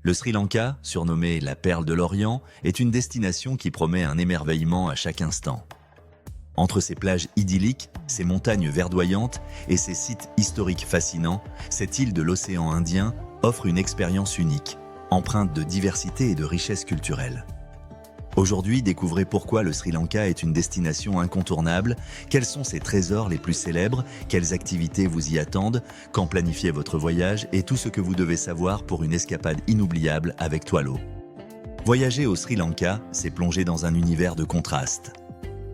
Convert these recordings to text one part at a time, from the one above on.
Le Sri Lanka, surnommé la perle de l'Orient, est une destination qui promet un émerveillement à chaque instant. Entre ses plages idylliques, ses montagnes verdoyantes et ses sites historiques fascinants, cette île de l'océan Indien offre une expérience unique, empreinte de diversité et de richesse culturelle. Aujourd'hui, découvrez pourquoi le Sri Lanka est une destination incontournable, quels sont ses trésors les plus célèbres, quelles activités vous y attendent, quand planifier votre voyage et tout ce que vous devez savoir pour une escapade inoubliable avec Toilo. Voyager au Sri Lanka, c'est plonger dans un univers de contrastes.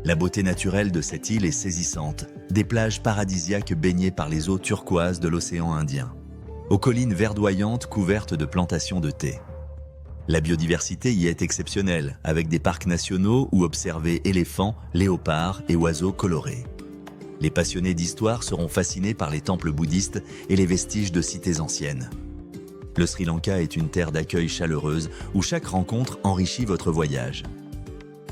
La beauté naturelle de cette île est saisissante, des plages paradisiaques baignées par les eaux turquoises de l'océan Indien, aux collines verdoyantes couvertes de plantations de thé. La biodiversité y est exceptionnelle, avec des parcs nationaux où observer éléphants, léopards et oiseaux colorés. Les passionnés d'histoire seront fascinés par les temples bouddhistes et les vestiges de cités anciennes. Le Sri Lanka est une terre d'accueil chaleureuse où chaque rencontre enrichit votre voyage.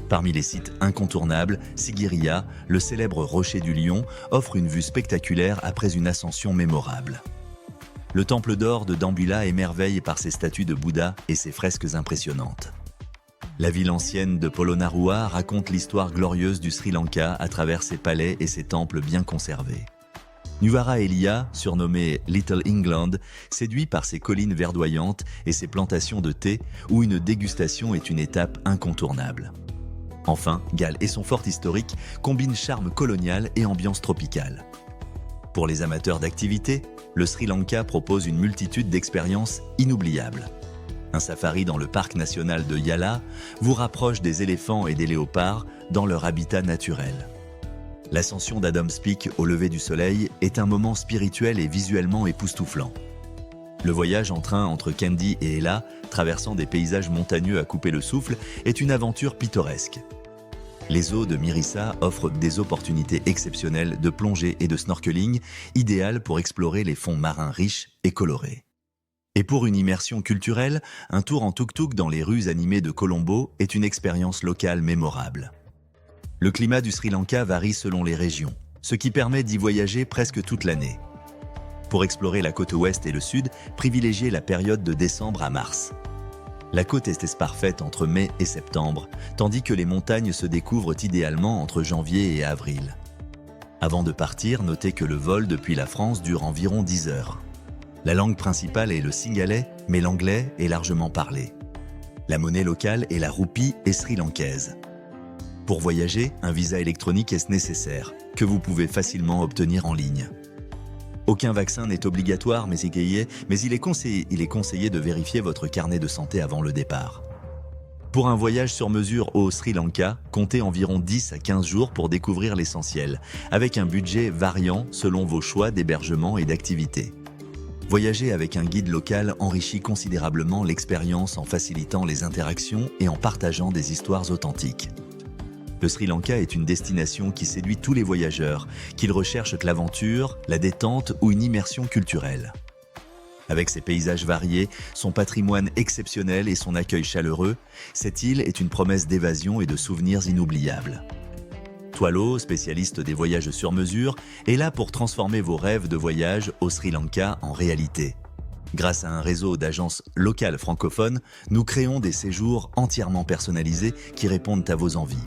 Parmi les sites incontournables, Sigiriya, le célèbre rocher du lion, offre une vue spectaculaire après une ascension mémorable. Le temple d'or de Dambulla émerveille par ses statues de Bouddha et ses fresques impressionnantes. La ville ancienne de Polonnaruwa raconte l'histoire glorieuse du Sri Lanka à travers ses palais et ses temples bien conservés. Nuwara Eliya, surnommé Little England, séduit par ses collines verdoyantes et ses plantations de thé où une dégustation est une étape incontournable. Enfin, Galle et son fort historique combinent charme colonial et ambiance tropicale. Pour les amateurs d'activités, le Sri Lanka propose une multitude d'expériences inoubliables. Un safari dans le parc national de Yala vous rapproche des éléphants et des léopards dans leur habitat naturel. L'ascension d'Adams Peak au lever du soleil est un moment spirituel et visuellement époustouflant. Le voyage en train entre Kandy et Ela, traversant des paysages montagneux à couper le souffle, est une aventure pittoresque. Les eaux de Mirissa offrent des opportunités exceptionnelles de plongée et de snorkeling, idéales pour explorer les fonds marins riches et colorés. Et pour une immersion culturelle, un tour en tuk-tuk dans les rues animées de Colombo est une expérience locale mémorable. Le climat du Sri Lanka varie selon les régions, ce qui permet d'y voyager presque toute l'année. Pour explorer la côte ouest et le sud, privilégiez la période de décembre à mars. La côte est parfaite entre mai et septembre, tandis que les montagnes se découvrent idéalement entre janvier et avril. Avant de partir, notez que le vol depuis la France dure environ 10 heures. La langue principale est le singalais, mais l'anglais est largement parlé. La monnaie locale est la roupie et sri-lankaise. Pour voyager, un visa électronique est nécessaire, que vous pouvez facilement obtenir en ligne. Aucun vaccin n'est obligatoire, mais il est conseillé de vérifier votre carnet de santé avant le départ. Pour un voyage sur mesure au Sri Lanka, comptez environ 10 à 15 jours pour découvrir l'essentiel, avec un budget variant selon vos choix d'hébergement et d'activités. Voyager avec un guide local enrichit considérablement l'expérience en facilitant les interactions et en partageant des histoires authentiques. Le Sri Lanka est une destination qui séduit tous les voyageurs, qu'ils recherchent l'aventure, la détente ou une immersion culturelle. Avec ses paysages variés, son patrimoine exceptionnel et son accueil chaleureux, cette île est une promesse d'évasion et de souvenirs inoubliables. Toilo, spécialiste des voyages sur mesure, est là pour transformer vos rêves de voyage au Sri Lanka en réalité. Grâce à un réseau d'agences locales francophones, nous créons des séjours entièrement personnalisés qui répondent à vos envies.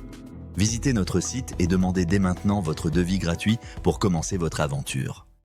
Visitez notre site et demandez dès maintenant votre devis gratuit pour commencer votre aventure.